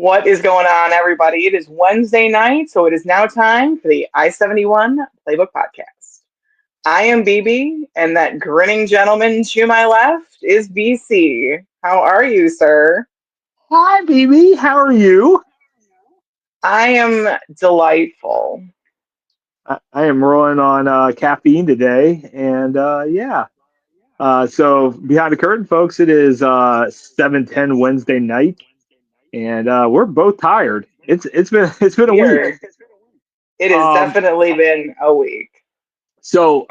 What is going on, everybody? It is Wednesday night, so it is now time for the I-71 Playbook Podcast. I am BB, and that grinning gentleman to my left is BC. How are you, sir? Hi, BB. How are you? I am delightful. I am rolling on caffeine today, and yeah. So behind the curtain, folks, it is 7:10 Wednesday night, and we're both tired. It's been a We week. are, it has Um, definitely been a week. so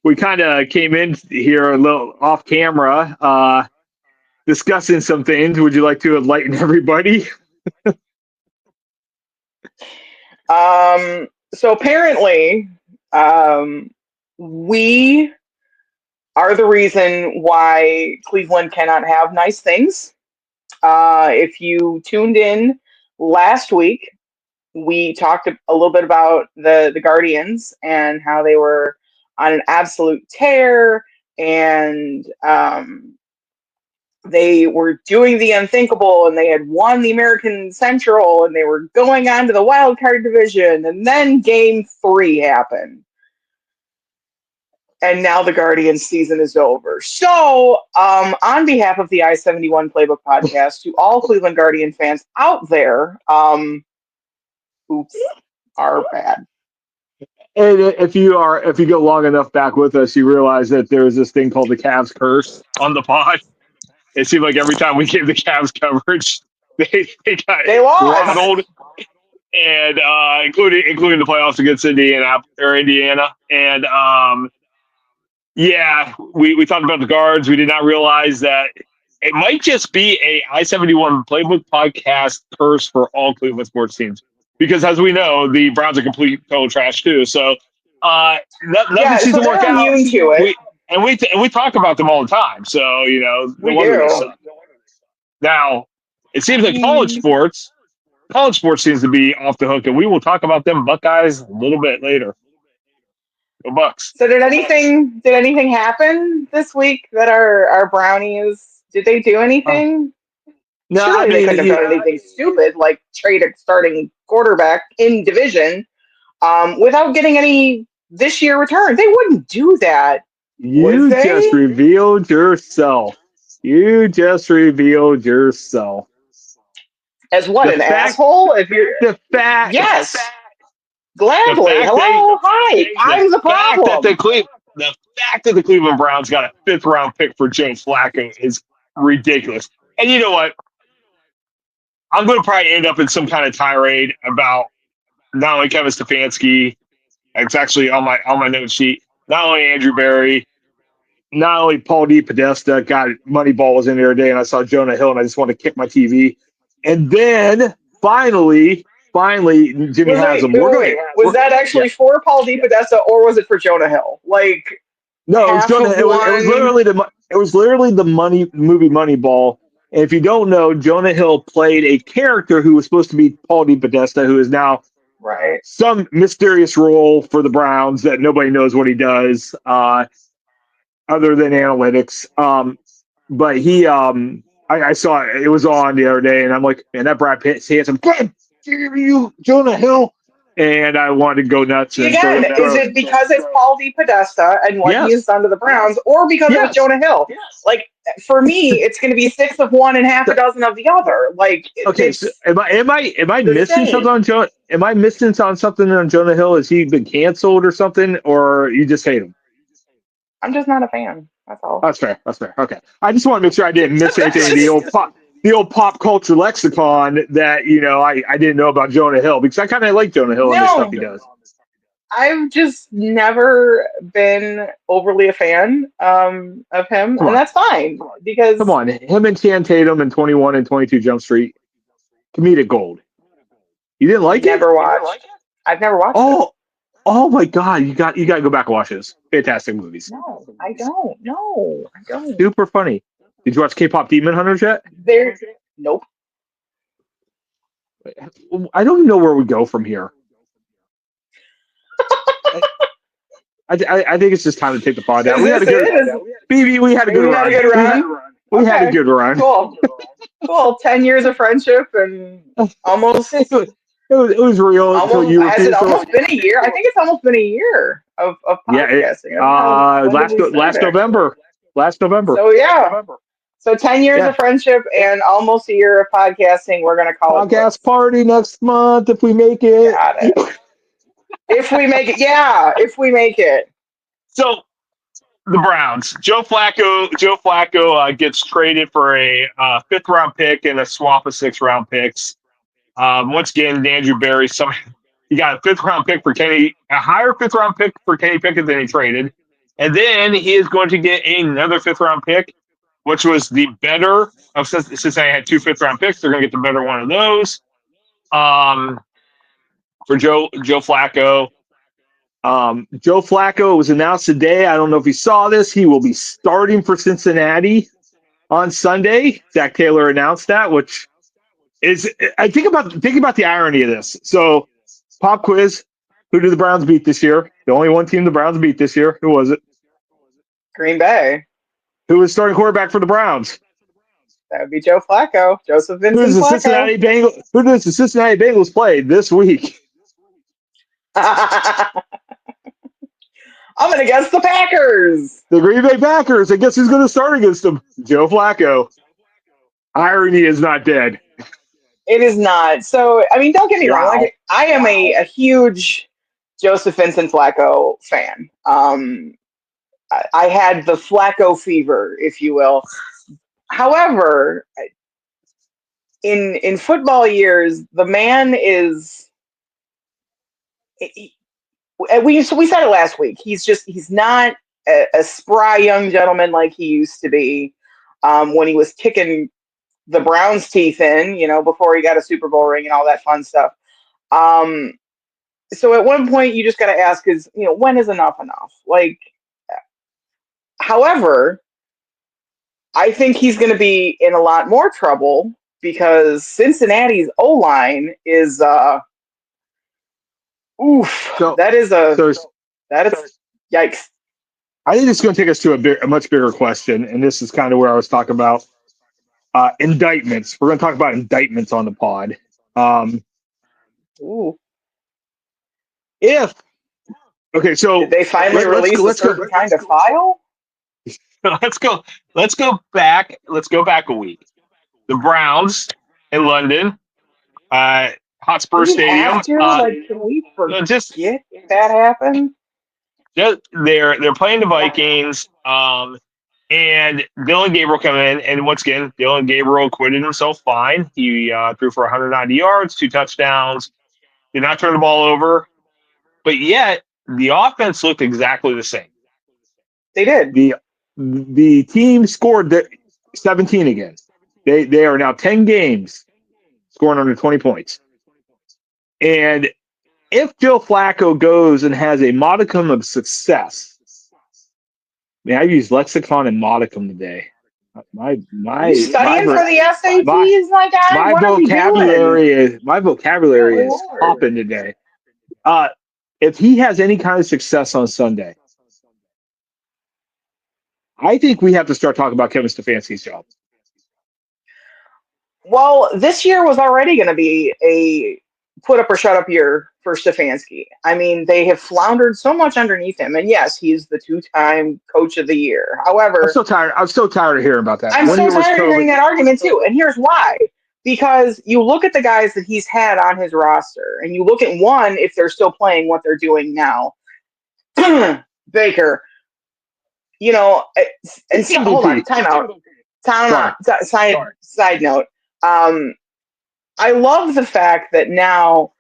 we kind of came in here a little off camera, discussing some things. Would you like to enlighten everybody? So apparently, um, we are the reason why Cleveland cannot have nice things. If you tuned in last week, we talked a little bit about the Guardians and how they were on an absolute tear, and they were doing the unthinkable, and they had won the American Central, and they were going on to the wild card division, and then Game 3 happened. And now the Guardians season is over. So, on behalf of the I-71 Playbook Podcast, to all Cleveland Guardian fans out there, oops, are bad. And if you go long enough back with us, you realize that there's this thing called the Cavs curse on the pod. It seemed like every time we gave the Cavs coverage, They lost. throttled, and including the playoffs against Indiana. And yeah, we talked about the guards. We did not realize that it might just be a I-71 Playbook Podcast curse for all Cleveland sports teams. Because as we know, the Browns are complete total trash too. So nothing seems to work out. Immune to it. We talk about them all the time. So no wonder they suck. Now it seems like college sports seems to be off the hook, and we will talk about them Buckeyes a little bit later. Go Bucks. So did anything happen this week that our Brownies, did they do anything? No, Surely they couldn't have done anything stupid like trade a starting quarterback in division without getting any this year return. They wouldn't do that. You just revealed yourself. As what, an asshole? If you're the fact, yes, gladly. Hello, hi. I'm the problem. The fact that the Cleveland Browns got a 5th round pick for Joe Flacco is ridiculous. And you know what? I'm going to probably end up in some kind of tirade about not only Kevin Stefanski. It's actually on my note sheet. Not only Andrew Berry, not only Paul D. Podesta. God, Moneyball was in there today, and I saw Jonah Hill, and I just want to kick my TV. And then finally, Jimmy Haslam. Was that actually for Paul D. Podesta, or was it for Jonah Hill? Like, no, it was Jonah. It was literally the movie Moneyball. And if you don't know, Jonah Hill played a character who was supposed to be Paul D. Podesta, who is now some mysterious role for the Browns that nobody knows what he does, other than analytics. But he, I saw it was on the other day, and I'm like, man, that Brad Pitt handsome. God damn you, Jonah Hill. And I wanted to go nuts. Again, is it because it's Paul D. Podesta and what he has done to the Browns, or because it's Jonah Hill? Yes. Like, for me, it's going to be 6 of one and half a dozen of the other. Like, okay, so am I missing something on Jonah? Am I missing on something on Jonah Hill? Has he been canceled or something, or you just hate him? I'm just not a fan. That's all. That's fair. Okay, I just want to make sure I didn't miss anything in the old pop culture lexicon that I didn't know about Jonah Hill, because I kind of like Jonah Hill and the stuff he does. I've just never been overly a fan of him, and that's fine, because come on, him and Chan Tatum and 21 and 22 Jump Street, comedic gold. You didn't like it? Never watched. I've never watched it. Oh my God! You got to go back and watch those fantastic movies. No, I don't. No, I don't. Super funny. Did you watch K-pop Demon Hunters yet? Nope. I don't even know where we go from here. I think it's just time to take the pod down. We had a good run. We had a good run. We had a good run. Cool. Well, 10 years of friendship and almost. It was real until you has it almost been a year? I think it's almost been a year of podcasting. Last November. So yeah. So 10 years of friendship and almost a year of podcasting. We're gonna call it podcast party next month if we make it. Got it. If we make it, yeah. If we make it. So the Browns, Joe Flacco gets traded for a 5th round pick and a swap of 6th round picks. Once again, Andrew Berry, he got a 5th round pick for Kenny, a higher 5th round pick for Kenny Pickett than he traded. And then he is going to get another 5th round pick, which was the better of, since I had 2 5th round picks, they're going to get the better one of those. For Joe Flacco. Joe Flacco was announced today. I don't know if you saw this. He will be starting for Cincinnati on Sunday. Zach Taylor announced that, which is, I think about the irony of this. So, pop quiz: who did the Browns beat this year? The only one team the Browns beat this year. Who was it? Green Bay. Who was starting quarterback for the Browns? That would be Joe Flacco. Joseph Vincent Who does the Flacco. Who does the Cincinnati Bengals play this week? I'm going to guess the Packers. The Green Bay Packers. And guess who's going to start against them? Joe Flacco. Irony is not dead. It is not. So, I mean, don't get me wrong. I am a huge Joseph Vincent Flacco fan. I had the Flacco fever, if you will. However, in football years, the man is... We said it last week. He's not a spry young gentleman like he used to be when he was kicking the Browns' teeth in, before he got a Super Bowl ring and all that fun stuff. So at one point you just got to ask is, when is enough enough? However, I think he's going to be in a lot more trouble because Cincinnati's O-line is that is yikes. I think it's going to take us to a much bigger question, and this is kind of where I was talking about indictments. We're going to talk about indictments on the pod. So did they finally release a certain kind of file? Let's go back a week. The Browns in London, Hotspur Stadium. Can we forget that happened? They're playing the Vikings, and Dillon Gabriel come in, and once again, Dillon Gabriel acquitted himself fine. He threw for 190 yards, 2 touchdowns, did not turn the ball over, but yet the offense looked exactly the same. They did. The team scored 17 again. They are now 10 games scoring under 20 points. And if Joe Flacco goes and has a modicum of success, I used lexicon and modicum today. Are you studying for the SATs, my guy? My vocabulary is popping today. If he has any kind of success on Sunday, I think we have to start talking about Kevin Stefanski's job. Well, this year was already going to be a put up or shut up year for Stefanski. I mean, they have floundered so much underneath him, and yes, he's the 2-time coach of the year. However, I'm so tired of hearing about that. I'm so tired of hearing that argument too, and here's why. Because you look at the guys that he's had on his roster, and you look at one, if they're still playing what they're doing now. Baker, and hold on, time out. Side note. I love the fact that now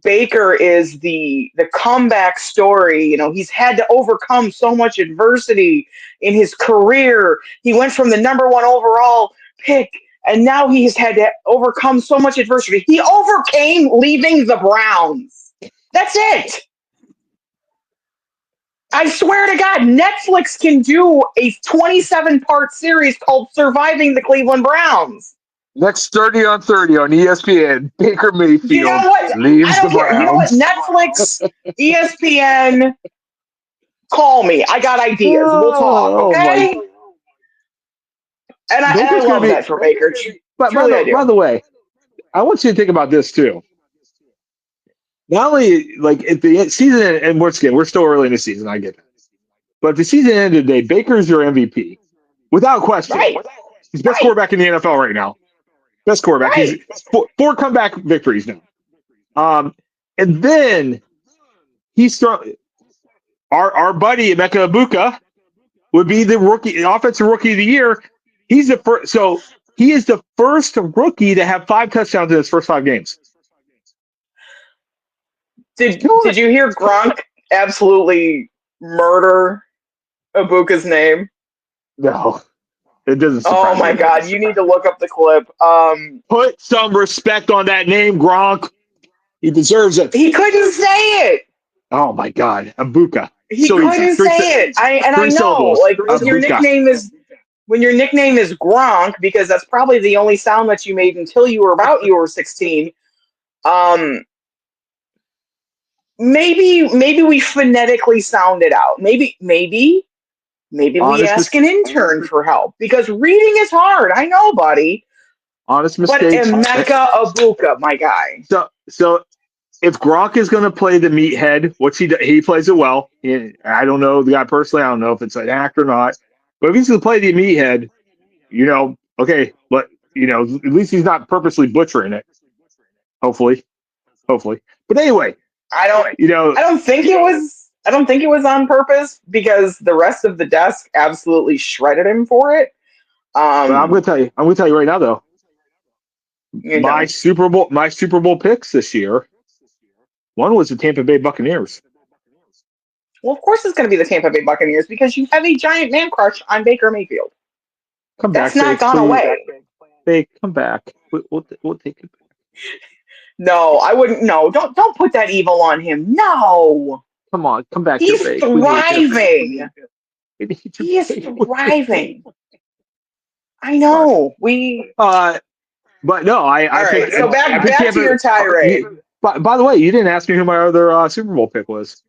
Baker is the comeback story. He's had to overcome so much adversity in his career. He went from the number 1 overall pick, and now he has had to overcome so much adversity. He overcame leaving the Browns. That's it. I swear to God, Netflix can do a 27-part series called Surviving the Cleveland Browns. Next 30 on 30 on ESPN, Baker Mayfield leaves the Browns. You know what? Netflix, ESPN, call me. I got ideas. We'll talk, okay? And I love that for Baker. But by the way, I want you to think about this too. Not only like at the season, and we're still early in the season, I get that. But if the season ended today, Baker's your MVP. Without question. Right. He's best quarterback in the NFL right now. Best quarterback. Right. He's four comeback victories now. And then he's our buddy Emeka Egbuka would be the offensive rookie of the year. He's the first. So he is the first rookie to have 5 touchdowns in his first 5 games. Did you hear Gronk absolutely murder Egbuka's name? No, it doesn't. Oh my God! You need to look up the clip. Put some respect on that name, Gronk. He deserves it. He couldn't say it. Oh my God, Egbuka. He couldn't say it. I know. Syllables. Like when your nickname is Gronk, because that's probably the only sound that you made until you were 16. Maybe we phonetically sound it out. Maybe we ask an intern for help, because reading is hard. I know, buddy. Honest mistakes. But Emeka Egbuka, my guy. So if Gronk is going to play the meathead, which he plays it well. I don't know the guy personally. I don't know if it's an act or not. But if he's going to play the meathead, okay, but at least he's not purposely butchering it. Hopefully. But anyway, I don't think it was on purpose, because the rest of the desk absolutely shredded him for it. I'm going to tell you right now, though. My Super Bowl picks this year. One was the Tampa Bay Buccaneers. Well, of course it's going to be the Tampa Bay Buccaneers, because you have a giant man crush on Baker Mayfield. That's not gone away. Hey, come back. We'll take it back. No, I wouldn't. No, don't put that evil on him. No. Come on, come back. He's thriving. He is thriving. I know. But no, I think. So back to your tirade. By the way, you didn't ask me who my other Super Bowl pick was.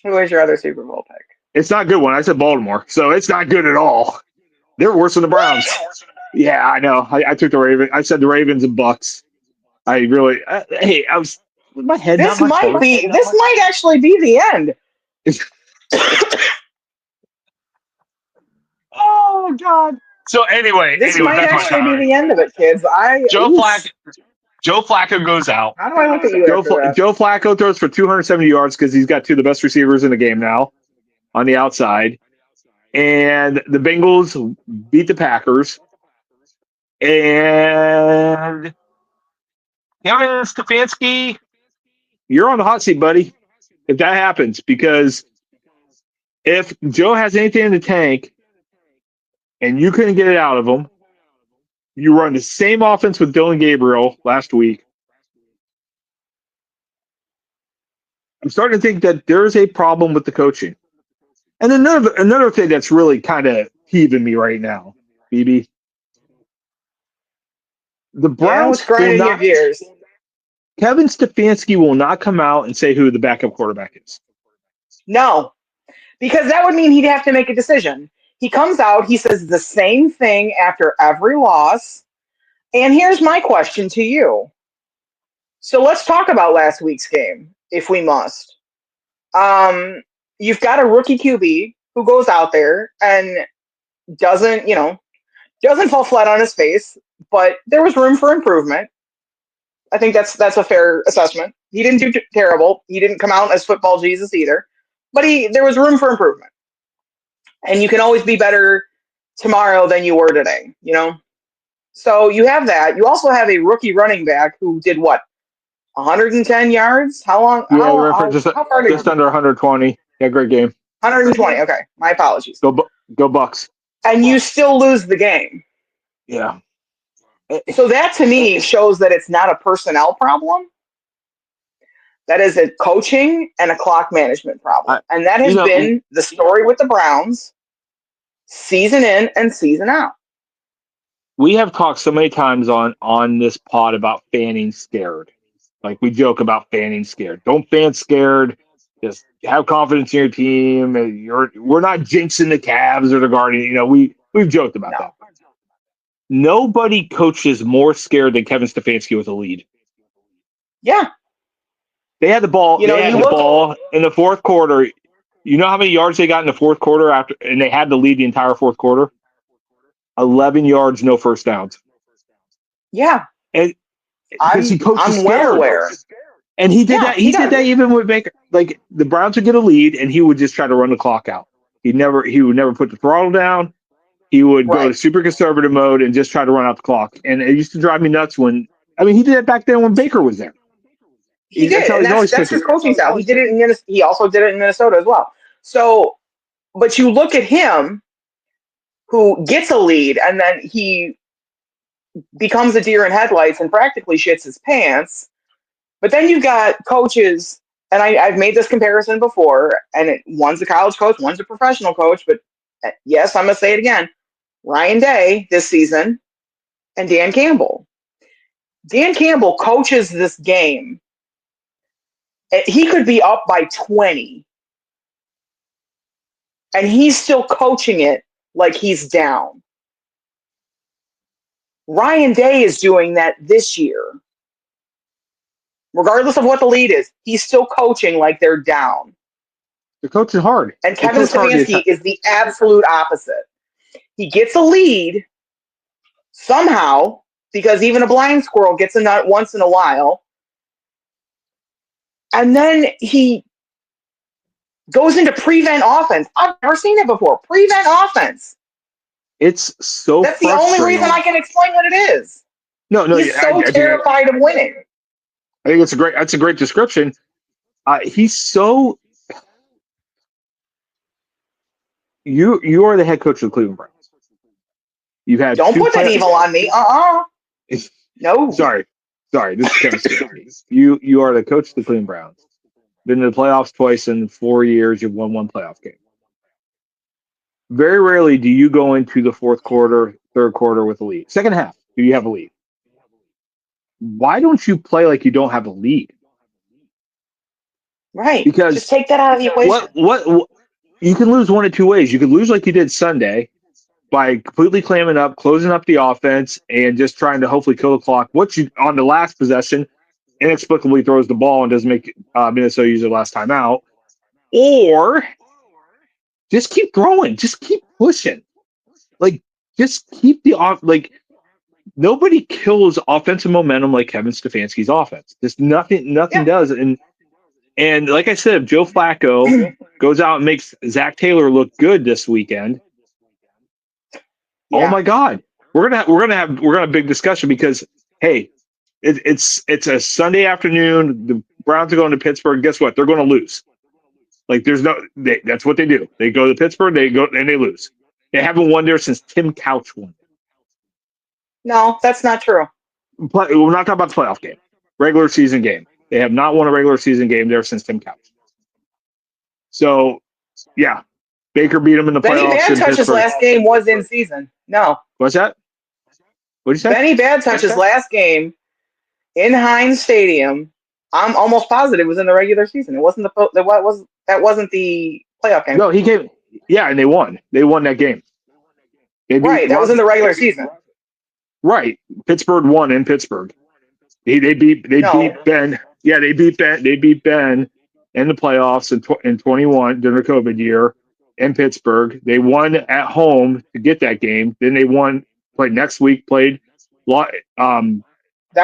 Who was your other Super Bowl pick? It's not a good one. I said Baltimore, so it's not good at all. They're worse than the Browns. Yeah, I know. I took the Ravens. I said the Ravens and Bucks. I really. I was with my head. This might actually be the end. Oh God. So anyway, this might actually be the end of it, kids. Joe Flacco goes out. How do I look at you? Joe Flacco throws for 270 yards because he's got 2 of the best receivers in the game now on the outside. And the Bengals beat the Packers. And Kevin Stefanski, you're on the hot seat, buddy, if that happens. Because if Joe has anything in the tank and you couldn't get it out of him, you run the same offense with Dylan Gabriel last week. I'm starting to think that there's a problem with the coaching. And another thing that's really kind of heaving me right now, BB. The Browns Kevin Stefanski will not come out and say who the backup quarterback is. No, because that would mean he'd have to make a decision. He comes out, he says the same thing after every loss. And here's my question to you. So let's talk about last week's game, if we must. You've got a rookie QB who goes out there and doesn't fall flat on his face, but there was room for improvement. I think that's a fair assessment. He didn't do terrible. He didn't come out as football Jesus either, but there was room for improvement. And you can always be better tomorrow than you were today, So you have that. You also have a rookie running back who did what? 110 yards? How long? Yeah, how far just under 120. Yeah, great game. 120. Okay, my apologies. Go Bucks. And you still lose the game. Yeah. So that to me shows that it's not a personnel problem. That is a coaching and a clock management problem. And that has been the story with the Browns season in and season out. We have talked so many times on this pod about fanning scared. Like we joke about fanning scared. Don't fan scared. Just have confidence in your team. We're not jinxing the Cavs or the Guardians. We've joked about that. Nobody coaches more scared than Kevin Stefanski with a lead. Yeah. They had the ball. They had the ball in the fourth quarter. You know how many yards they got in the fourth quarter after, and they had to lead the entire fourth quarter? 11 yards, no first downs. Yeah. And because he coaches I'm scared. well aware. And he did that. He did that even with Baker. Like the Browns would get a lead, and he would just try to run the clock out. He would never put the throttle down. He would go to super conservative mode and just try to run out the clock. And it used to drive me nuts when, he did that back then when Baker was there. He did. And that's his coaching style. He did it in Minnesota. He also did it in Minnesota as well. So, but you look at him, who gets a lead, and then he becomes a deer in headlights and practically shits his pants. But then you've got coaches, and I've made this comparison before, and one's a college coach, one's a professional coach, but yes, I'm going to say it again. Ryan Day this season and Dan Campbell. Dan Campbell coaches this game. He could be up by 20, and he's still coaching it like he's down. Ryan Day is doing that this year. Regardless of what the lead is, he's still coaching like they're down. They're coaching hard. And Kevin Stefanski is the absolute opposite. He gets a lead somehow, because even a blind squirrel gets a nut once in a while. And then he goes into prevent offense. I've never seen it before. Prevent offense. It's so That's the only reason I can explain what it is. No, he's so terrified of winning. I think that's a great description. He's so. You are the head coach of the Cleveland Browns. You've had don't put that evil on me. No. Sorry. This is Kevin Stefanski. You are the coach of the Cleveland Browns. Been to the playoffs twice in 4 years. You've won one playoff game. Very rarely do you go into the fourth quarter, third quarter with a lead. Second half, do you have a lead? Why don't you play like you don't have a lead? Right. Because just take that out of the equation. What you can lose one of two ways. You could lose like you did Sunday by completely clamming up, closing up the offense, and just trying to hopefully kill the clock. On the last possession, inexplicably throws the ball and doesn't make Minnesota use their last time out. Or just keep throwing. Just keep pushing. Like, just keep the off. Like, nobody kills offensive momentum like Kevin Stefanski's offense. Just nothing does. And like I said, if Joe Flacco goes out and makes Zach Taylor look good this weekend, oh my God, we're gonna have a big discussion because hey, it's a Sunday afternoon. The Browns are going to Pittsburgh. Guess what? They're going to lose. Like that's what they do. They go to Pittsburgh. They go and they lose. They haven't won there since Tim Couch won. No, that's not true. We're not talking about the playoff game, regular season game. They have not won a regular season game there since Tim Couch. So, yeah, Baker beat him in the playoffs. Benny Badtouch's last game was in season. No. What's that? What did you say? Benny Badtouch's last game in Heinz Stadium, I'm almost positive was in the regular season. It wasn't that wasn't the playoff game. No, he came. Yeah, and they won. They won that game. That was in the regular season. Right. Pittsburgh won in Pittsburgh. They beat Ben. Yeah, they beat Ben. They beat Ben in the playoffs in 21 during the COVID year in Pittsburgh. They won at home to get that game. Then they played next week. That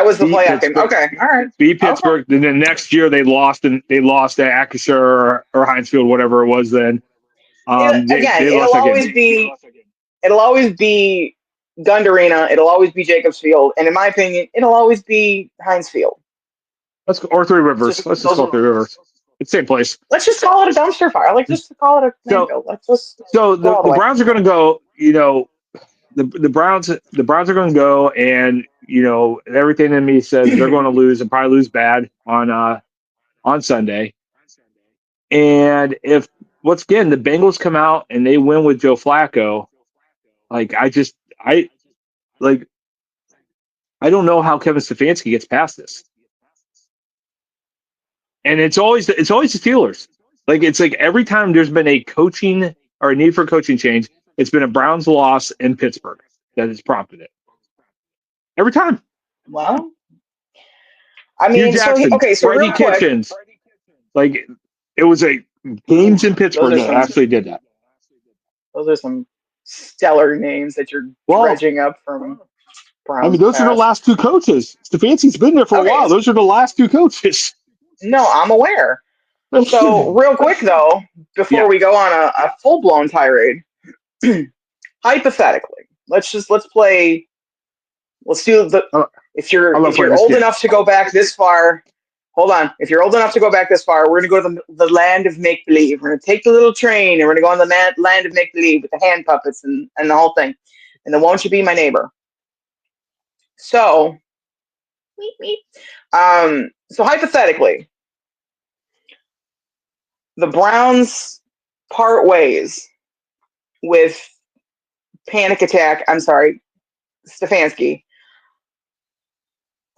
was the playoff game. Okay, all right. Beat Pittsburgh. Okay. Then the next year they lost at Acrisure or Heinz Field, whatever it was. Then it'll always be Gund Arena. It'll always be Jacobs Field, and in my opinion, it'll always be Heinz Field. Let's go, or Three Rivers. Let's just call it Three Rivers. It's the same place. Let's just call it a dumpster fire. Just call it a landfill. The Browns are going to go. The Browns are going to go, and everything in me says they're going to lose and probably lose bad on Sunday. And if once again the Bengals come out and they win with Joe Flacco, I don't know how Kevin Stefanski gets past this. And it's always the Steelers. It's like every time there's been a coaching or a need for a coaching change, It's been a Browns loss in Pittsburgh that has prompted it. Every time. Well, I Hugh mean, Jackson, so Freddie real quick, Kitchens. Like, it was a games in Pittsburgh that actually did that. Those are some stellar names that you're dredging up from Browns. I mean, those are the last two coaches. Stefanski's been there for a while. Those are the last two coaches. No, I'm aware. So real quick though, before we go on a full blown tirade, hypothetically, let's do the. If you're old enough to go back this far, hold on. If you're old enough to go back this far, we're gonna go to the land of make believe. We're gonna take the little train and we're gonna go on the land of make believe with the hand puppets and the whole thing. And then won't you be my neighbor? So, so hypothetically, the Browns part ways with Stefanski.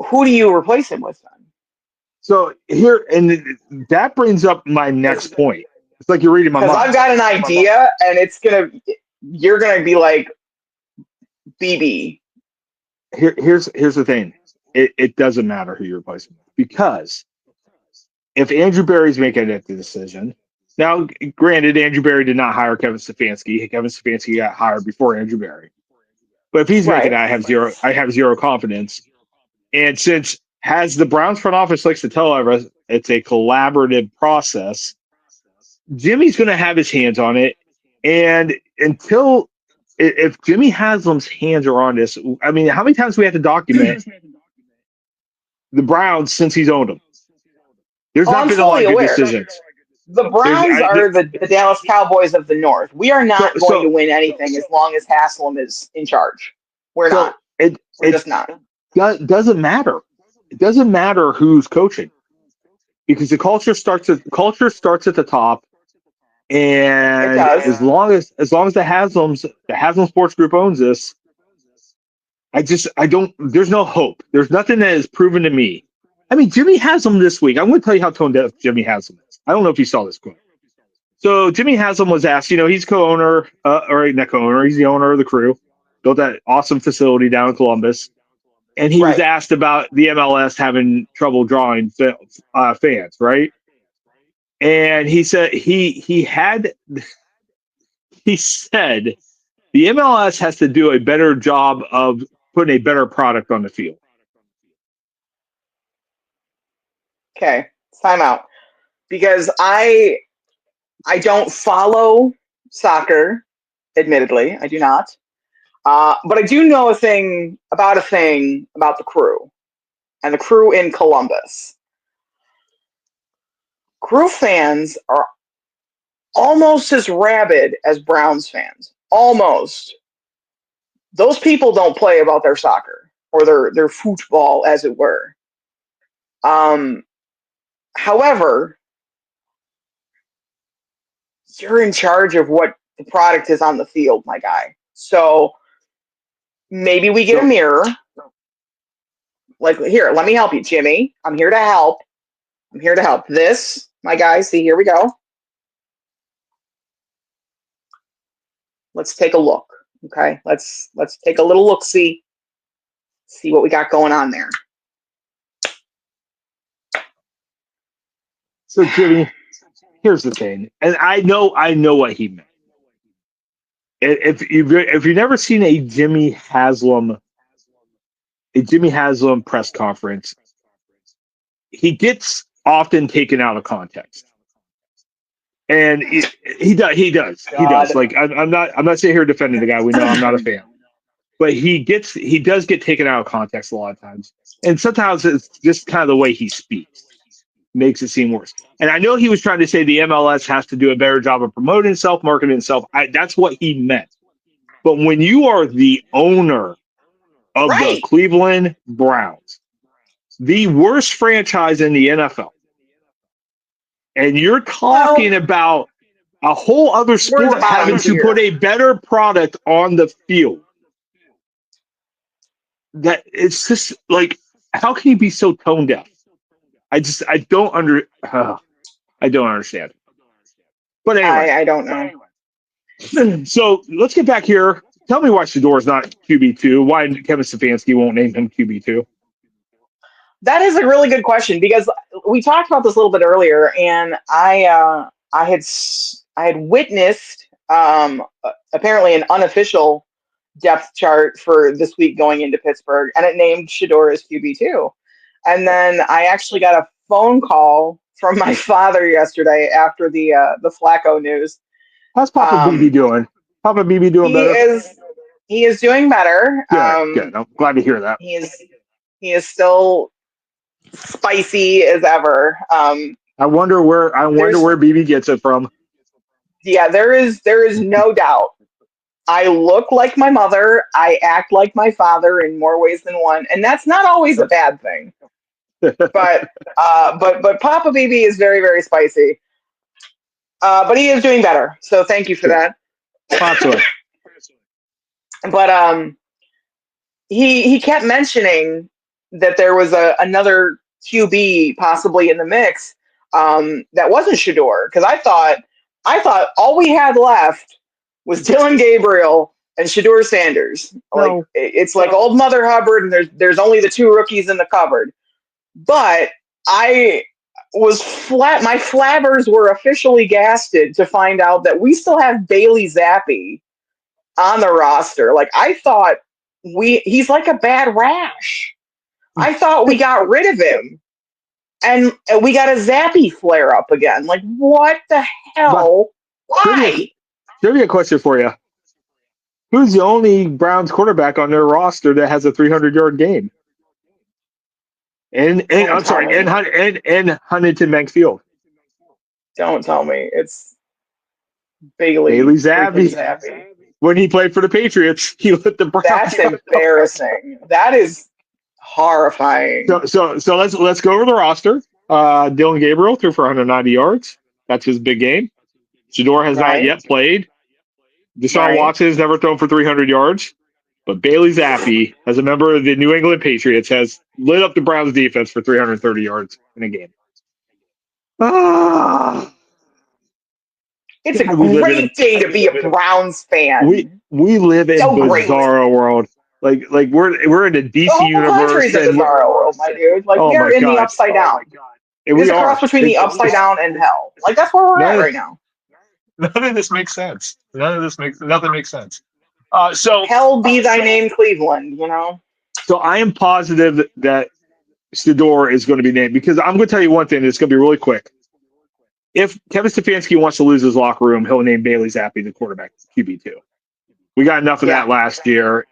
Who do you replace him with then? So here, and that brings up my next point. It's like you're reading my mind. Because I've got an idea, and you're gonna be like, BB. Here's the thing. It doesn't matter who you're replacing because if Andrew Berry's making that decision, now granted, Andrew Berry did not hire Kevin Stefanski. Kevin Stefanski got hired before Andrew Berry. But if he's making that, I have zero confidence. And since as the Browns front office likes to tell us, it's a collaborative process, Jimmy's going to have his hands on it. And if Jimmy Haslam's hands are on this, I mean, how many times do we have to document the Browns since he's owned them? There's not been a lot of good decisions. The Browns are the Dallas Cowboys of the North. We are not going to win anything as long as Haslam is in charge. We're not. We're just not. Doesn't matter. It doesn't matter who's coaching because the culture starts at the top. And as long as the Haslam Sports Group owns this, there's no hope. There's nothing that is proven to me. I mean, Jimmy Haslam this week, I'm going to tell you how tone deaf Jimmy Haslam is. I don't know if you saw this quote. So Jimmy Haslam was asked, he's co-owner, or not co-owner, he's the owner of the Crew, built that awesome facility down in Columbus. And he was asked about the MLS having trouble drawing fans, right? And he said he said the MLS has to do a better job of putting a better product on the field. Okay, time out. Because I don't follow soccer, admittedly, I do not. But I do know a thing about the Crew and the Crew in Columbus. Crew fans are almost as rabid as Browns fans. Almost. Those people don't play about their soccer or their football, as it were. However, you're in charge of what the product is on the field, my guy. So maybe we get a mirror. Like, here, let me help you, Jimmy. I'm here to help. This, my guy, see, here we go. Let's take a look, okay? Let's take a little look-see. See what we got going on there. So, Jimmy, here's the thing, and I know what he meant. If you've never seen a Jimmy Haslam press conference, he gets often taken out of context, and he does. Like I'm not sitting here defending the guy. We know I'm not a fan, but he does get taken out of context a lot of times, and sometimes it's just kind of the way he speaks makes it seem worse. And I know he was trying to say the MLS has to do a better job of promoting itself, marketing itself. That's what he meant. But when you are the owner of the Cleveland Browns, the worst franchise in the NFL, and you're talking about a whole other sport having to put a better product on the field, that it's just like, how can you be so tone deaf? I don't understand. But anyway, I don't know. So let's get back here. Tell me why Shedeur is not QB2. Why Kevin Stefanski won't name him QB2? That is a really good question because we talked about this a little bit earlier, and I had witnessed apparently an unofficial depth chart for this week going into Pittsburgh, and it named Shedeur as QB2. And then I actually got a phone call from my father yesterday after the Flacco news. How's Papa BB doing? Papa BB doing better? He is doing better. Good. I'm glad to hear that. He is still spicy as ever. I wonder where BB gets it from. Yeah, there is no doubt. I look like my mother. I act like my father in more ways than one, and that's not always a bad thing. But Papa BB is very, very spicy. But he is doing better, so thank you for that. Absolutely. But he kept mentioning that there was another QB possibly in the mix that wasn't Shedeur, because I thought all we had left was Dylan Gabriel and Shedeur Sanders. Like it's like old Mother Hubbard, and there's only the two rookies in the cupboard. But I was flat. My flabbers were officially gasted to find out that we still have Bailey Zappi on the roster. Like I thought he's like a bad rash. I thought we got rid of him, and we got a Zappi flare up again. Like what the hell? Why? Trivia question for you. Who's the only Browns quarterback on their roster that has a 300-yard game? And Huntington Banks Field. Don't tell me. It's Bailey Zappi. When he played for the Patriots, he lit the Browns. That's embarrassing. That is horrifying. So let's go over the roster. Dylan Gabriel threw for 190 yards. That's his big game. Shedeur has not yet played. Deshaun Watson has never thrown for 300 yards. But Bailey Zappi, as a member of the New England Patriots, has lit up the Browns defense for 330 yards in a game. It's a great day to be a Browns fan. We live in bizarro world. Like we're in the DC universe. It's a bizarro world, my dude. Like we're in the upside down. It's a cross between the upside down and hell. Like that's where we're at right now. None of this makes sense. Nothing makes sense. So hell be thy name, Cleveland. You know. So I am positive that Shedeur is going to be named, because I'm going to tell you one thing. It's going to be really quick. If Kevin Stefanski wants to lose his locker room, he'll name Bailey Zappi the quarterback QB2. We got enough of that last year.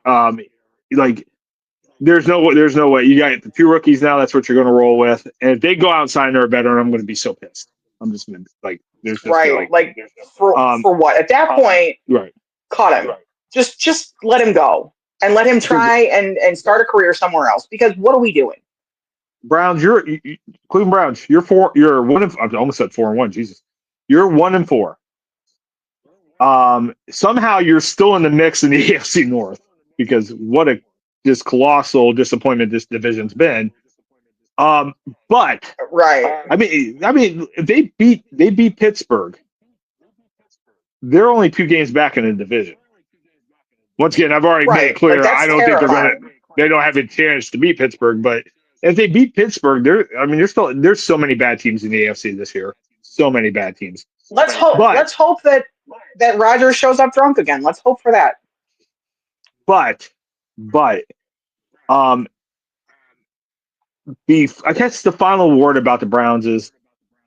There's no way. You got the two rookies now. That's what you're going to roll with. And if they go out and sign their veteran, I'm going to be so pissed. I'm just going to there's just for what? At that point, cut him. Just let him go and let him try and start a career somewhere else. Because what are we doing? Browns, Cleveland Browns. You're 1 and I almost said 4-1. Jesus, you're 1-4. Somehow you're still in the mix in the AFC North, because what a just colossal disappointment this division's been. But I mean, if they beat Pittsburgh, they're only 2 games back in the division. Once again, I've already made it clear. I don't think they don't have a chance to beat Pittsburgh, but if they beat Pittsburgh, there's so many bad teams in the AFC this year. So many bad teams. Let's hope that Rodgers shows up drunk again. Let's hope for that. But I guess the final word about the Browns is,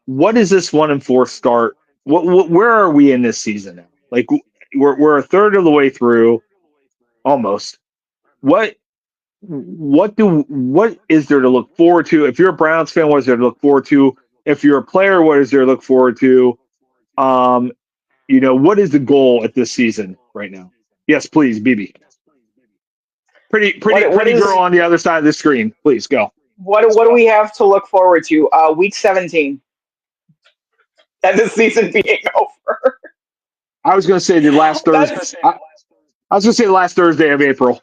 what is this 1-4 start? Where are we in this season now? Like we're a third of the way through, almost. What is there to look forward to? If you're a Browns fan, what is there to look forward to? If you're a player, what is there to look forward to? What is the goal at this season right now? Yes, please, BB. Pretty girl on the other side of the screen. Please go. What do we have to look forward to? Week 17. And the season being over. I was going to say the last Thursday. I was going to say the last Thursday of April.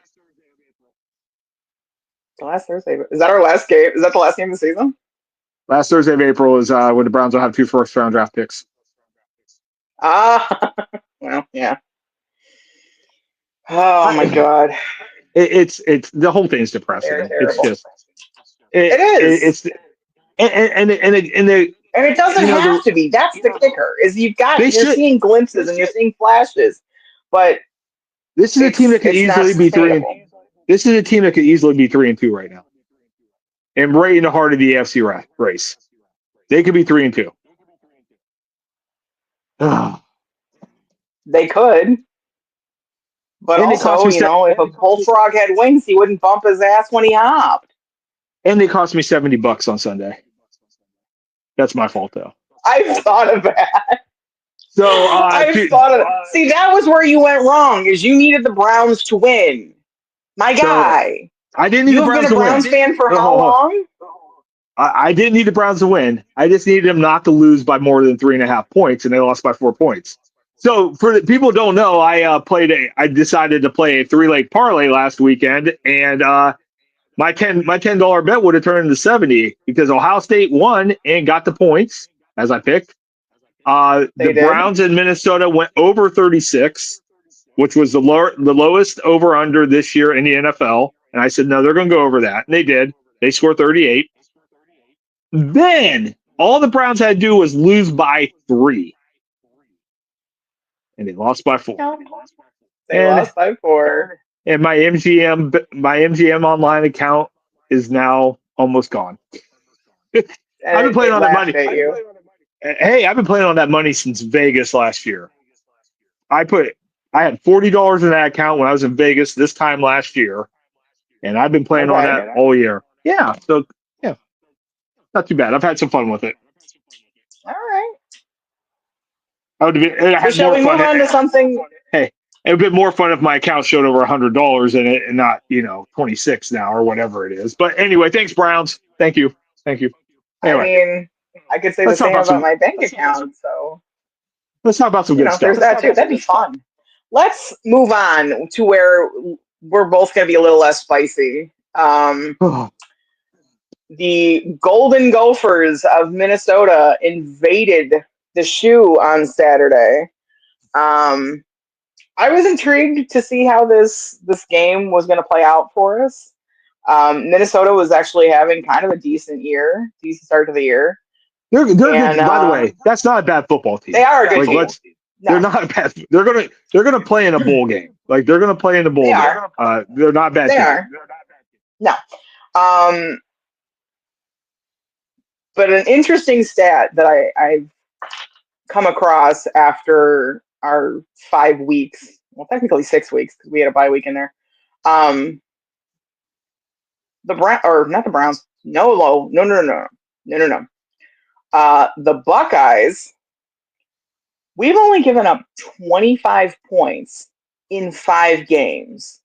The last Thursday. Is that our last game? Is that the last game of the season? Last Thursday of April is when the Browns will have 2 first-round draft picks. Well, yeah. Oh my God. It's the whole thing's depressing. It's just it is. And it doesn't have to be. That's the kicker. Is you're seeing glimpses and you're seeing flashes, but this is a team that could easily be 3. This is a team that could easily be 3-2 right now, and right in the heart of the AFC race. They could be 3-2. They could. But and also, if a bullfrog had wings, he wouldn't bump his ass when he hopped. And they cost me $70 on Sunday. That's my fault, though. I've thought of that. So I've thought of that. See, that was where you went wrong. Is you needed the Browns to win, my guy. So I didn't need the Browns to win. You've been a Browns fan for how long? I didn't need the Browns to win. I just needed them not to lose by more than 3.5 points, and they lost by 4 points. So for the people who don't know, I decided to play a 3-leg parlay last weekend, and my $10 bet would have turned into 70 because Ohio State won and got the points as I picked. The Browns in Minnesota went over 36, which was the lowest over under this year in the NFL. And I said, no, they're going to go over that. And they did. They scored 38. Then all the Browns had to do was lose by 3. And they lost by 4. Lost by 4. And my MGM online account is now almost gone. I've been playing on that money. Hey, I've been playing on that money since Vegas last year. I had $40 in that account when I was in Vegas this time last year, and I've been playing on that all year. Yeah, so yeah, not too bad. I've had some fun with it. All right. Shall we move on to something? Hey, it would be more fun if my account showed over $100 in it and not 26 now or whatever it is. But anyway, thanks, Browns. Thank you. Anyway. I mean, I could say the same about my bank account. So let's talk about some good stuff. There's that too. That'd be fun. Let's move on to where we're both going to be a little less spicy. The Golden Gophers of Minnesota invaded the Shoe on Saturday. I was intrigued to see how this game was going to play out for us. Minnesota was actually having kind of a decent start to the year. They're good. By the way, that's not a bad football team. They are a good team. No. They're not a bad. They're gonna play in a bowl game. Like they're gonna play in a bowl game. They're not bad. They are. No. But an interesting stat that I've come across after our 5 weeks, well, technically 6 weeks because we had a bye week in there. The Browns. No. The Buckeyes. We've only given up 25 points in 5 games.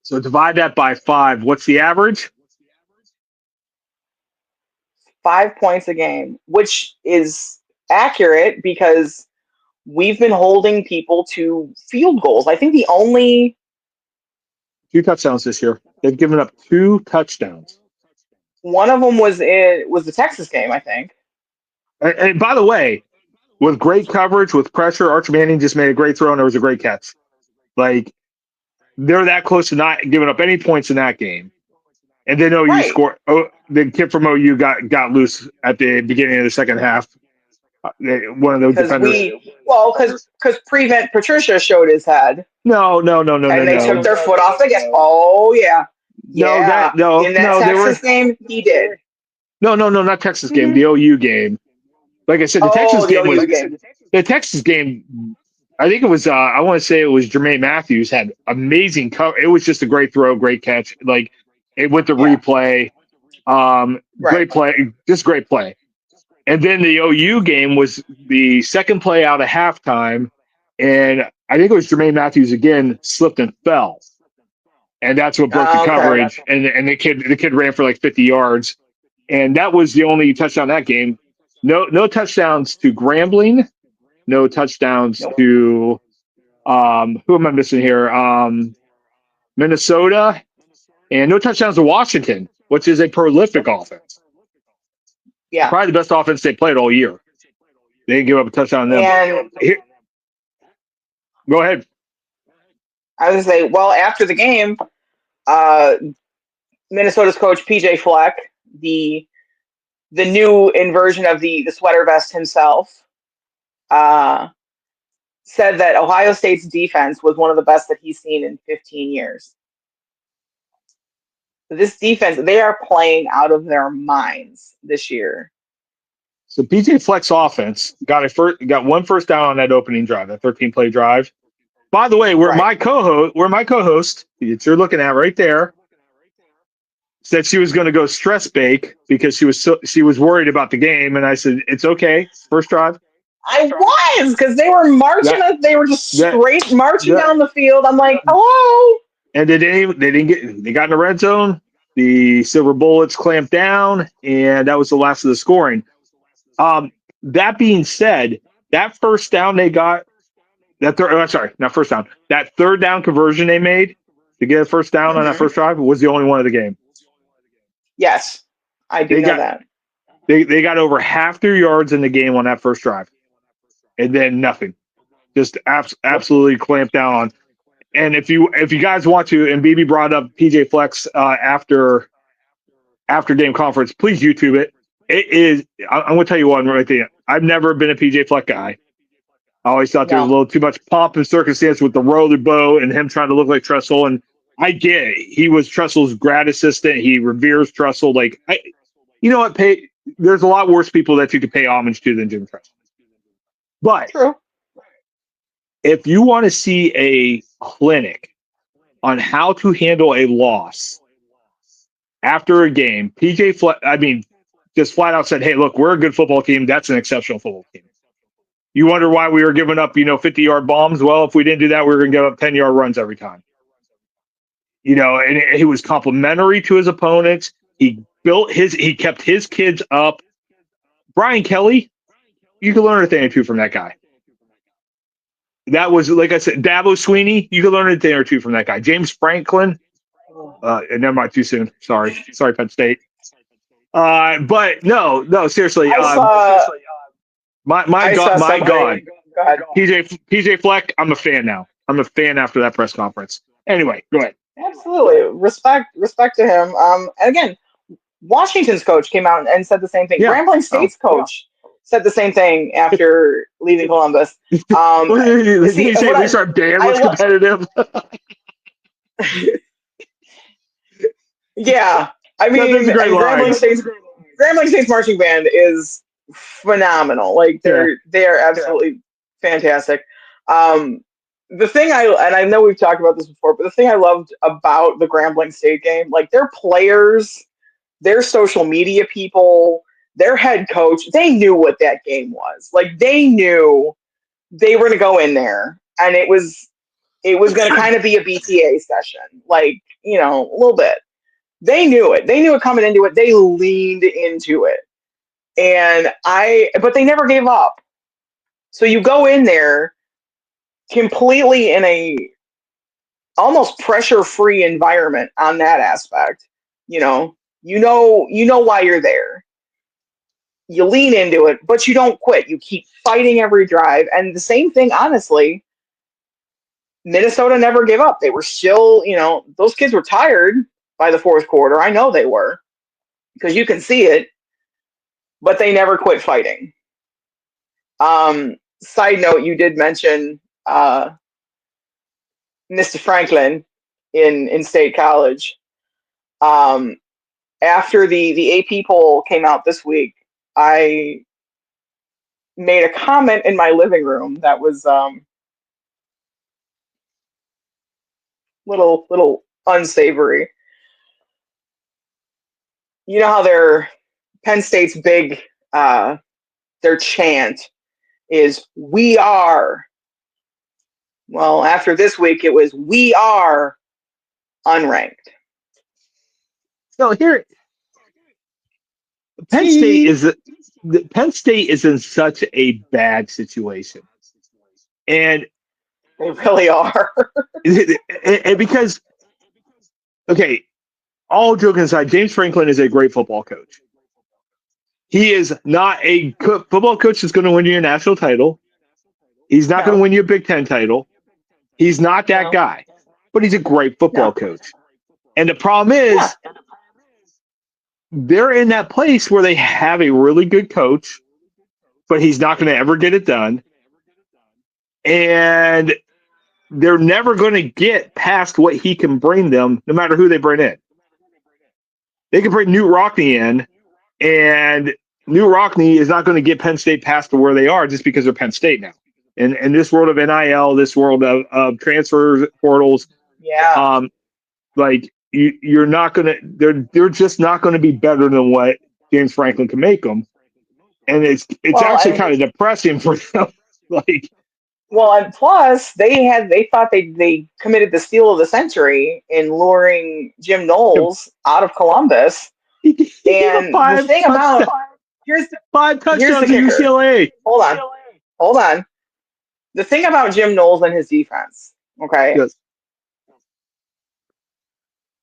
So divide that by 5. What's the average? 5 points a game, which is accurate because we've been holding people to field goals. I think the only 2 touchdowns this year. They've given up 2 touchdowns. One of them was the Texas game, I think. And by the way, with great coverage, with pressure, Arch Manning just made a great throw and there was a great catch. Like, they're that close to not giving up any points in that game. And then OU scored. The kid from OU got loose at the beginning of the second half. One of those defenders. Because Prevent Patricia showed his head. No. And they took their foot off the gas. Oh, yeah. In that Texas game, he did. No, not Texas game. The OU game. Like I said, the Texas game. I think it was. I want to say it was Jermaine Matthews had amazing cover. It was just a great throw, great catch. Like it went to replay. Great play, just great play. And then the OU game was the second play out of halftime, and I think it was Jermaine Matthews again slipped and fell, and that's what broke the coverage. And the kid ran for like 50 yards, and that was the only touchdown that game. No touchdowns to Grambling, no touchdowns to who am I missing here? Minnesota, and no touchdowns to Washington, which is a prolific offense. Yeah, probably the best offense they played all year. They didn't give up a touchdown on them. And go ahead. I was going to say, well, after the game, Minnesota's coach PJ Fleck, the new inversion of the sweater vest himself, said that Ohio State's defense was one of the best that he's seen in 15 years. This defense, they are playing out of their minds this year. So PJ Fleck's offense got one first down on that opening drive, that 13-play drive. By the way, my co-host, that you're looking at right there, said she was going to go stress bake because she was worried about the game, and I said it's okay, first drive. I was, because they were marching. They were just straight marching down the field. I'm like, hello. And they got in the red zone. The Silver Bullets clamped down, and that was the last of the scoring. That being said, that first down they got, that third down conversion they made to get a first down on that first drive was the only one of the game. Yes, I do know that. They got over half their yards in the game on that first drive. And then nothing, just absolutely clamped down on. And if you guys want to, and BB brought up PJ Fleck's after game conference, please YouTube it. It is. I'm going to tell you one right there. I've never been a PJ Fleck guy. I always thought there was a little too much pomp and circumstance with the roller bow and him trying to look like Tressel. And I get it. He was Tressel's grad assistant. He reveres Tressel. You know what? There's a lot worse people that you could pay homage to than Jim Tressel. But if you want to see a clinic on how to handle a loss after a game, PJ Fleck, just flat out said, hey, look, we're a good football team. That's an exceptional football team. You wonder why we were giving up, 50-yard bombs? Well, if we didn't do that, we were going to give up 10-yard runs every time. And he was complimentary to his opponents. He kept his kids up. Brian Kelly, you can learn a thing or two from that guy. That was, like I said, Dabo Sweeney, you can learn a thing or two from that guy. James Franklin, never mind, too soon. Sorry, Penn State. But no, seriously. My God. PJ Fleck, I'm a fan now. I'm a fan after that press conference. Anyway, go ahead. Absolutely. Respect to him. And again, Washington's coach came out and said the same thing. Grambling State's coach said the same thing after leaving Columbus. We start Dan was competitive. Yeah. Grambling State's marching band is phenomenal. They are absolutely fantastic. The thing I know we've talked about this before, but the thing I loved about the Grambling State game, their players, their social media people, their head coach, they knew what that game was. They knew they were going to go in there, and it was going to kind of be a BTA session, a little bit. They knew it. They knew it coming into it. They leaned into it. But they never gave up. So you go in there completely in a almost pressure-free environment on that aspect. You know why you're there. You lean into it, but you don't quit. You keep fighting every drive. And the same thing, honestly, Minnesota never gave up. They were still, those kids were tired by the fourth quarter. I know they were, because you can see it, but they never quit fighting. Side note, you did mention Mr. Franklin in State College. After the AP poll came out this week, I made a comment in my living room that was little unsavory. You know how Penn State's big their chant is "We are." Well, after this week, it was "We are unranked." So here, Penn State is in such a bad situation, and they really are. and because, okay, all joking aside, James Franklin is a great football coach. He is not a football coach that's going to win you a national title. He's not going to win you a Big Ten title. He's not that guy. but he's a great football coach. And the problem is, they're in that place where they have a really good coach, but he's not going to ever get it done. And they're never going to get past what he can bring them, no matter who they bring in. They can bring Knute Rockne in, and Knute Rockne is not going to get Penn State past to where they are just because they're Penn State now. In this world of NIL, this world of transfer portals, like you're not going to. They're just not going to be better than what James Franklin can make them, and it's actually kind of depressing for them. Like. Well, and plus they thought they committed the steal of the century in luring Jim Knowles out of Columbus. And the thing about here's the 5 touchdowns at UCLA. Hold on. The thing about Jim Knowles and his defense, okay? Yes.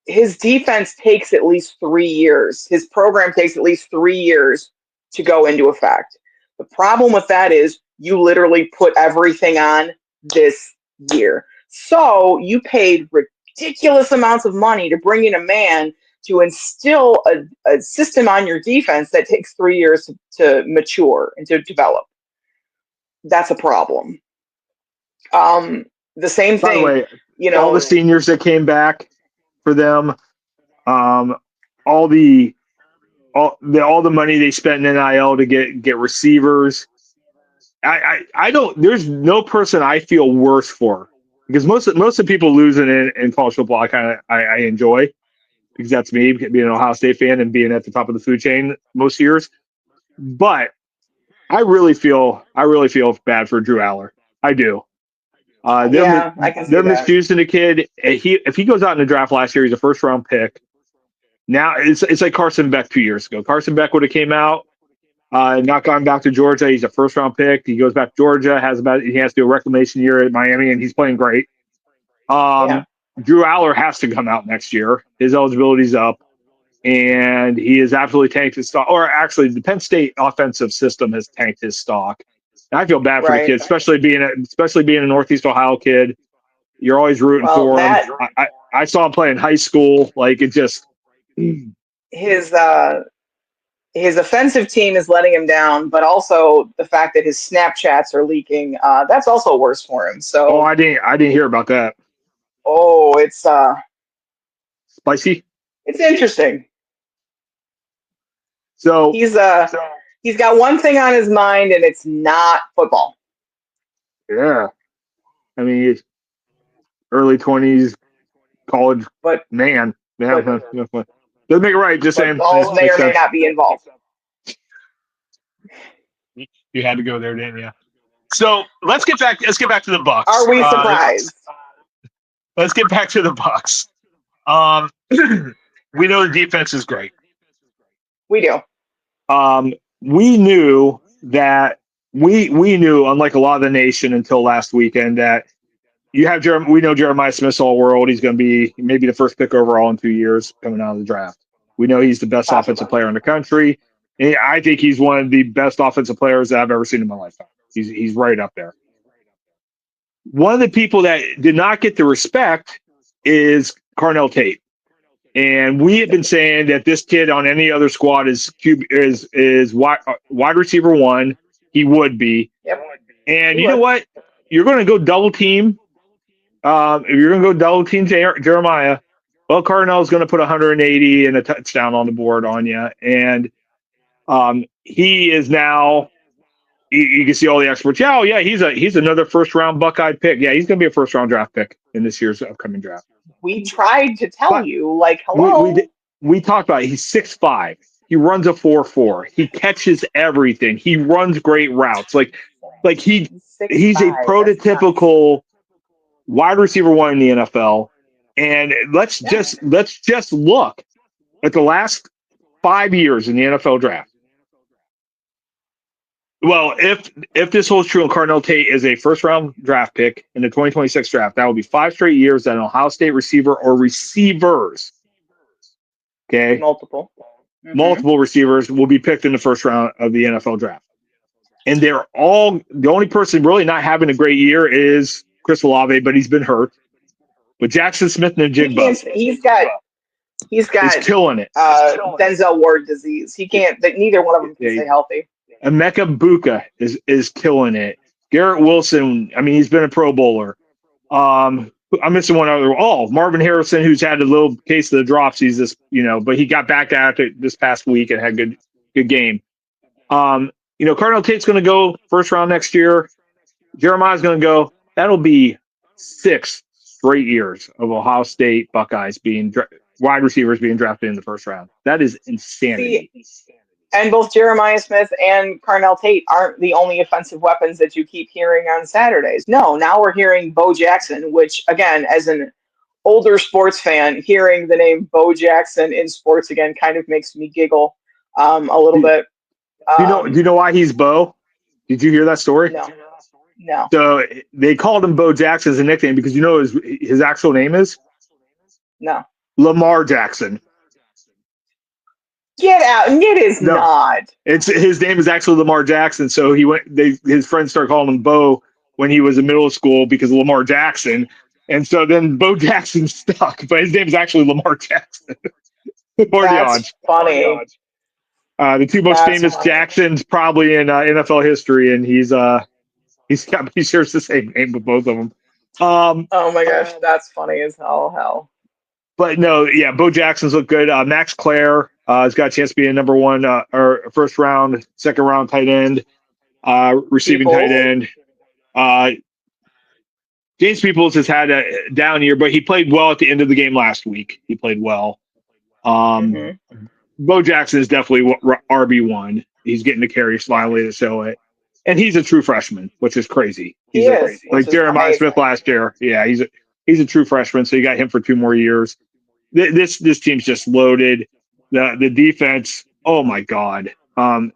His defense takes at least 3 years. His program takes at least 3 years to go into effect. The problem with that is you literally put everything on this year. So you paid ridiculous amounts of money to bring in a man to instill a system on your defense that takes 3 years to mature and to develop. That's a problem. The same thing, by the way, all the seniors that came back for them, all the money they spent in NIL to get receivers. I don't. There's no person I feel worse for, because most of the people losing in college football I enjoy, because that's me being an Ohio State fan and being at the top of the food chain most years. But I really feel bad for Drew Aller. I do. I can see they're that. misusing the kid. If he goes out in the draft last year, he's a first round pick. Now it's like Carson Beck 2 years ago. Carson Beck would have came out. Not gone back to Georgia. He's a first-round pick. He goes back to Georgia. He has to do a reclamation year at Miami, and he's playing great. Drew Aller has to come out next year. His eligibility's up, and he has absolutely tanked his stock. Or actually, the Penn State offensive system has tanked his stock. And I feel bad for the kid, especially being a Northeast Ohio kid. You're always rooting for him. I saw him play in high school. Like, it just his offensive team is letting him down, but also the fact that his Snapchats are leaking, that's also worse for him. So I didn't hear about that. Oh, it's spicy. It's interesting. So he's got one thing on his mind, and it's not football. Yeah. I mean, early 20s, college man. Doesn't make it right. Just saying. Balls may or may not be involved. You had to go there, didn't you? So let's get back to the Bucs. Are we surprised? Let's get back to the Bucs. We know the defense is great. We do. We knew that we knew, unlike a lot of the nation until last weekend, that you have we know Jeremiah Smith's all world. He's going to be maybe the first pick overall in 2 years coming out of the draft. We know he's the best offensive player in the country. And I think he's one of the best offensive players that I've ever seen in my lifetime. He's right up there. One of the people that did not get the respect is Carnell Tate. And we have been saying that this kid on any other squad is wide receiver one. He would be. Yep. And you know what? You're going to go double team. If you're going to go double team Jeremiah, well, Carnell's going to put 180 and a touchdown on the board on you. And he is now. You can see all the experts. Yeah, he's another first-round Buckeye pick. Yeah, he's going to be a first-round draft pick in this year's upcoming draft. We tried to tell you, like, hello. We talked about it. He's 6'5". He runs a 4.4. He catches everything. He runs great routes. Like he's a prototypical wide receiver one in the NFL. And let's just look at the last 5 years in the NFL draft. Well, if this holds true and Carnell Tate is a first-round draft pick in the 2026 draft, that will be 5 straight years that an Ohio State receiver or receivers, okay, multiple receivers will be picked in the first round of the NFL draft. And they're all – the only person really not having a great year is Chris Olave, but he's been hurt. with Jackson Smith and Jigba. He's got He's killing it. Denzel Ward disease. He can't. Neither one of them can stay healthy. Emeka Buka is killing it. Garrett Wilson. I mean, he's been a Pro Bowler. I'm missing one other. Oh, Marvin Harrison, who's had a little case of the dropsies. But he got back out this past week and had good game. Cardinal Tate's going to go first round next year. Jeremiah's going to go. That'll be 6 straight years of Ohio State Buckeyes being wide receivers being drafted in the first round. That is insanity. And both Jeremiah Smith and Carnell Tate aren't the only offensive weapons that you keep hearing on Saturdays. No, now we're hearing Bo Jackson, which, again, as an older sports fan, hearing the name Bo Jackson in sports again kind of makes me giggle a little bit. Do you know why he's Bo? Did you hear that story? No. So they called him Bo Jackson as a nickname because you know his actual name is? No. Lamar Jackson. Get out! It is not. His name is actually Lamar Jackson. So his friends started calling him Bo when he was in middle school because of Lamar Jackson, and so then Bo Jackson stuck, but his name is actually Lamar Jackson. That's funny. The two most famous Jacksons probably in NFL history, and he shares the same name with both of them. Oh my gosh, that's funny as hell. But no, yeah, Bo Jackson's look good. Max Clare has got a chance to be a number one or first round, second round tight end, receiving tight end. James Peoples has had a down year, but he played well at the end of the game last week. He played well. Bo Jackson is definitely RB1. He's getting the carries finally to show it. And he's a true freshman, which is crazy. He is. Like Jeremiah Smith last year. Yeah, he's a true freshman, so you got him for 2 more years. This team's just loaded. The defense, oh my God. How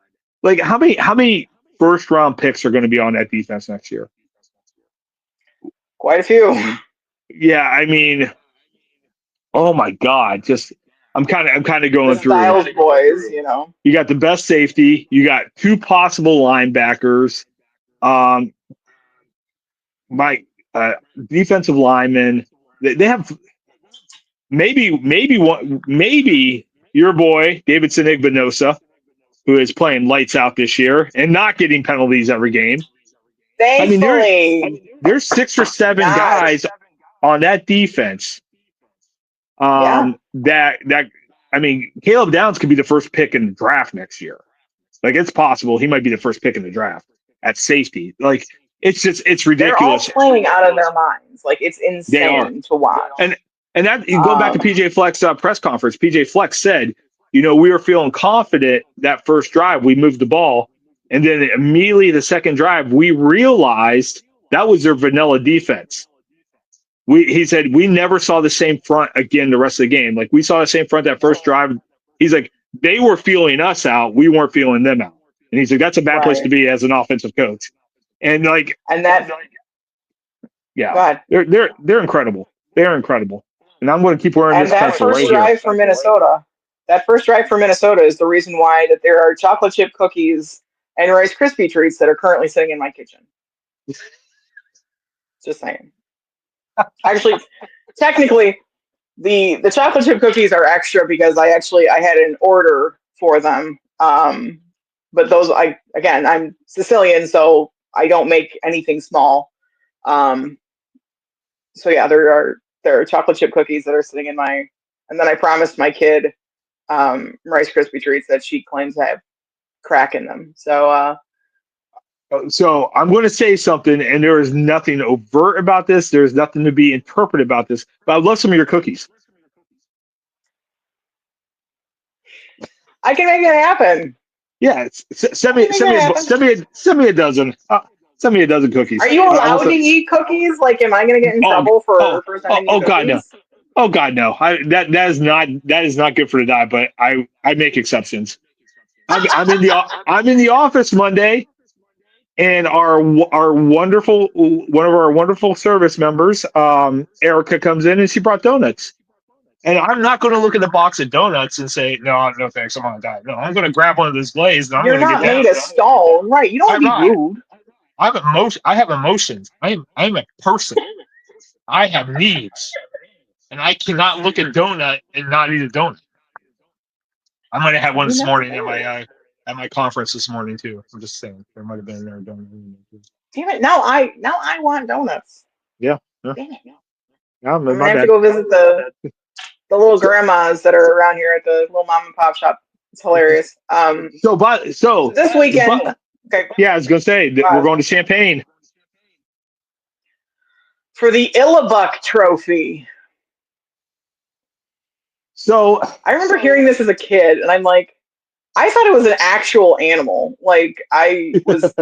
many first round picks are going to be on that defense next year? Quite a few. Yeah, I mean, oh my God. I'm kind of going through. Styles boys, You got the best safety. You got 2 possible linebackers. Defensive linemen. They have maybe your boy Davidson Igbinosa, who is playing lights out this year and not getting penalties every game. Thankfully, there's 6 or 7 guys on that defense. Caleb Downs could be the first pick in the draft next year. Like, it's possible he might be the first pick in the draft at safety. Like, it's ridiculous. They're all playing out of their minds. Like, it's insane to watch. And that going back to PJ Fleck's press conference, PJ Fleck said, we were feeling confident that first drive we moved the ball, and then immediately the second drive we realized that was their vanilla defense. He said we never saw the same front again the rest of the game. Like, we saw the same front that first drive. He's like, they were feeling us out, we weren't feeling them out. And he's like, that's a bad place to be as an offensive coach. And yeah, they're incredible. They're incredible. And I'm going to keep wearing this pencil right here. That first drive for Minnesota is the reason why that there are chocolate chip cookies and Rice Krispie treats that are currently sitting in my kitchen. Just saying. Actually, technically, the chocolate chip cookies are extra because I had an order for them. But those, I'm Sicilian, so I don't make anything small. So yeah, there are chocolate chip cookies that are sitting in my, and then I promised my kid Rice Krispie treats that she claims have crack in them. So I'm going to say something, and there is nothing overt about this. There's nothing to be interpreted about this, but I'd love some of your cookies. I can make it happen. Yeah, send me a dozen. Send me a dozen cookies. Are you allowed to eat cookies? Like, am I going to get in trouble for first time eating God, no. cookies? Oh God, no. That is not good for the diet. But I make exceptions. I'm in the office Monday, and our wonderful one of our wonderful service members, Erica, comes in and she brought donuts. And I'm not going to look at the box of donuts and say, no thanks, I'm on a diet. No, I'm going to grab one of those glazed. You're not made of stone, right? You don't be rude. I have emotions. I am a person. I have needs. and I cannot look at donut and not eat a donut. I might have had one this morning at my conference this morning too. I'm just saying there might have been another donut. Damn it! Now I want donuts. Yeah. Damn it! I'm gonna have to go visit the little grandmas that are around here at the little mom and pop shop. It's hilarious. So this weekend. Okay. Yeah, I was gonna say we're going to Champaign for the Illabuck Trophy. So I remember hearing this as a kid, and I'm like, I thought it was an actual animal. Like, I was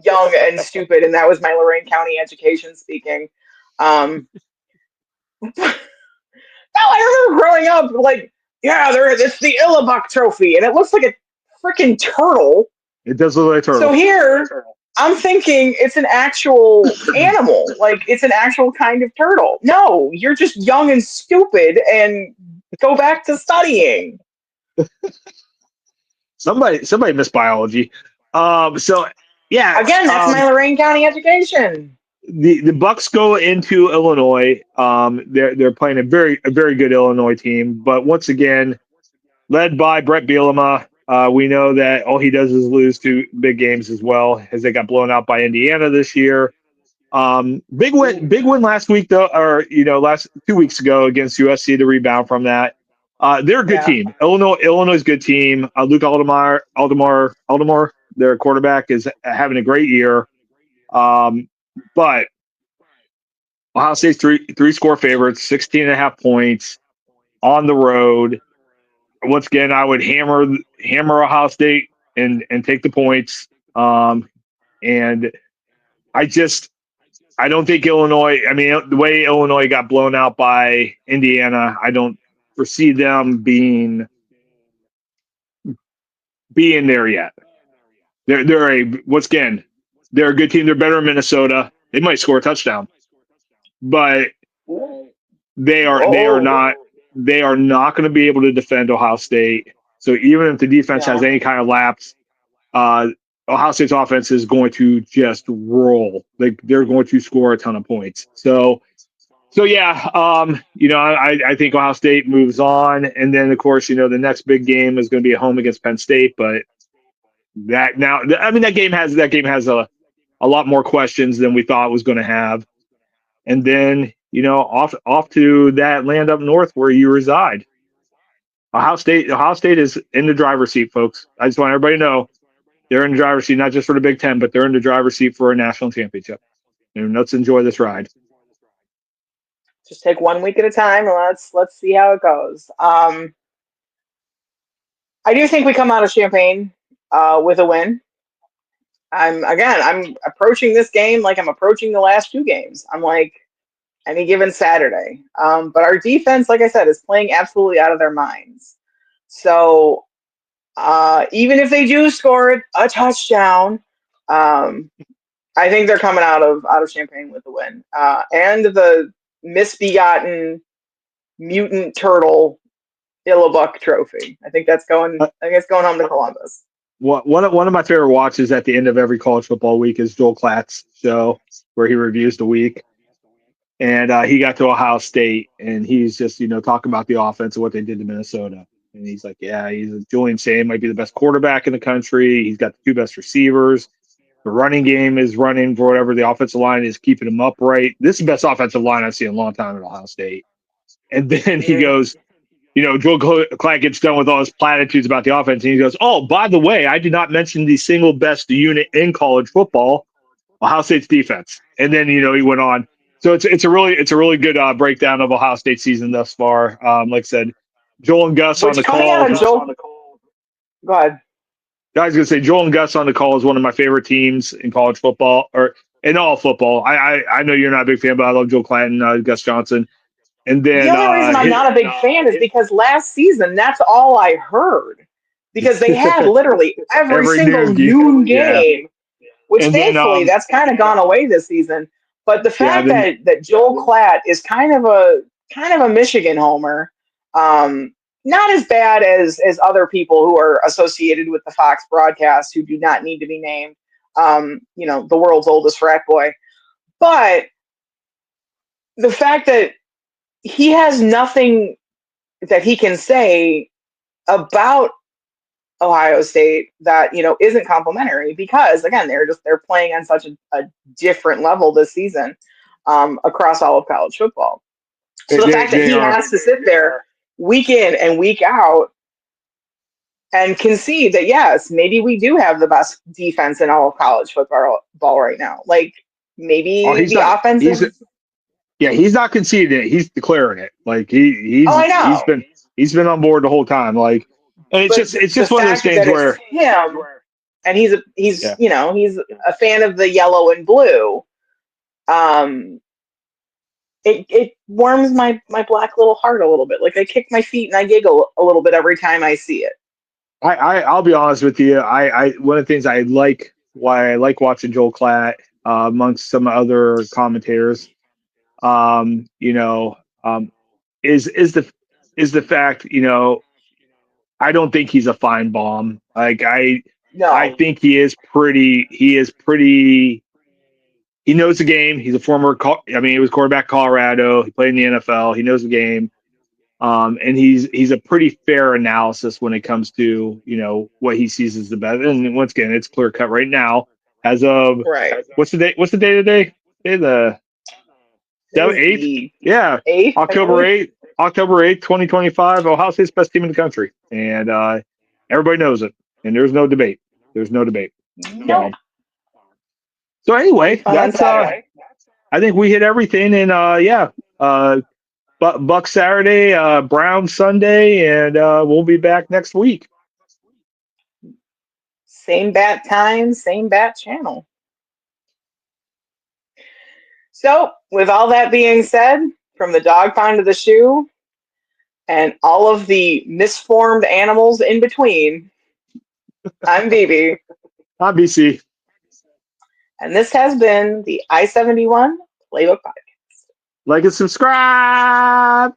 young and stupid, and that was my Lorain County education speaking. No, I remember growing up, like, yeah, it's the Illabuck Trophy, and it looks like a freaking turtle. It does look like a turtle. So here, I'm thinking it's an actual animal. Like, it's an actual kind of turtle. No, you're just young and stupid, and go back to studying. Somebody missed biology. So yeah. Again, that's my Lorain County education. The Bucks go into Illinois. They're playing a very good Illinois team, but once again, led by Brett Bielema. We know that all he does is lose to big games as well, as they got blown out by Indiana this year. Big win last week though, or last 2 weeks ago against USC to rebound from that. They're a good team. Illinois is a good team. Luke Aldemar, their quarterback, is having a great year. But Ohio State's three score favorites, 16.5 points on the road. Once again, I would hammer Ohio State and take the points. And I don't think Illinois. I mean, the way Illinois got blown out by Indiana, I don't foresee them being there yet. They're a good team. They're better than Minnesota. They might score a touchdown, but they are not going to be able to defend Ohio State. So even if the defense has any kind of lapse, Ohio State's offense is going to just roll. Like, they're going to score a ton of points. So yeah, I think Ohio State moves on, and then of course, the next big game is going to be at home against Penn State. But that game has a lot more questions than we thought it was going to have. And then off to that land up north where you reside. Ohio State is in the driver's seat, folks. I just want everybody to know they're in the driver's seat, not just for the Big Ten, but they're in the driver's seat for a national championship. And let's enjoy this ride. Just take 1 week at a time, and let's see how it goes. I do think we come out of Champaign with a win. I'm approaching this game like I'm approaching the last two games. I'm like, any given Saturday. But our defense, like I said, is playing absolutely out of their minds. So even if they do score a touchdown, I think they're coming out of Champaign with a win. And the misbegotten mutant turtle Illabuck Trophy. I think that's going home to Columbus. One of my favorite watches at the end of every college football week is Joel Klatt's show, where he reviews the week. And he got to Ohio State, and he's just talking about the offense and what they did to Minnesota. And he's like, yeah, Julian Sain might be the best quarterback in the country. He's got the two best receivers. The running game is running for whatever. The offensive line is keeping him upright. This is the best offensive line I've seen in a long time at Ohio State. And then he goes, Joel Klatt gets done with all his platitudes about the offense, and he goes, oh, by the way, I did not mention the single best unit in college football, Ohio State's defense. And then, he went on. So it's a really good breakdown of Ohio State season thus far. Like I said, Joel and Gus on the call. Go ahead. I was going to say Joel and Gus on the call is one of my favorite teams in college football, or in all football. I know you're not a big fan, but I love Joel Klatt and Gus Johnson. And then the only reason I'm not a big fan is because last season that's all I heard, because they had literally every single noon game, which thankfully that's kind of gone away this season. But the fact that Joel Klatt is kind of a Michigan homer, not as bad as other people who are associated with the Fox broadcast who do not need to be named, the world's oldest frat boy. But the fact that he has nothing that he can say about Ohio State that, isn't complimentary, because again, they're playing on such a different level this season, across all of college football. So the fact that he has to sit there week in and week out and concede that, yes, maybe we do have the best defense in all of college football right now. Like, maybe the offense is... Yeah, he's not conceding it. He's declaring it. Like he's been on board the whole time. Like, and it's just one of those things where him, and he's he's a fan of the yellow and blue. It warms my black little heart a little bit. Like, I kick my feet and I giggle a little bit every time I see it. I'll be honest with you. I one of the things why I like watching Joel Klatt amongst some other commentators, is the fact, I don't think he's a Feinbaum. Like, I think he knows the game. He's a he was quarterback Colorado. He played in the NFL. He knows the game. And he's a pretty fair analysis when it comes to, what he sees as the best. And once again, it's clear cut right now as of what's the day today? The 8th? Yeah. 8th? October 8th, 2025. Ohio State's best team in the country. And everybody knows it. And there's no debate. No. So anyway, that's I think we hit everything. And Buck Saturday, Brown Sunday, and we'll be back next week. Same bat time, same bat channel. So, with all that being said, from the dog pound to the shoe, and all of the misformed animals in between, I'm BB. I'm BC. And this has been the I-71 Playbook Podcast. Like and subscribe.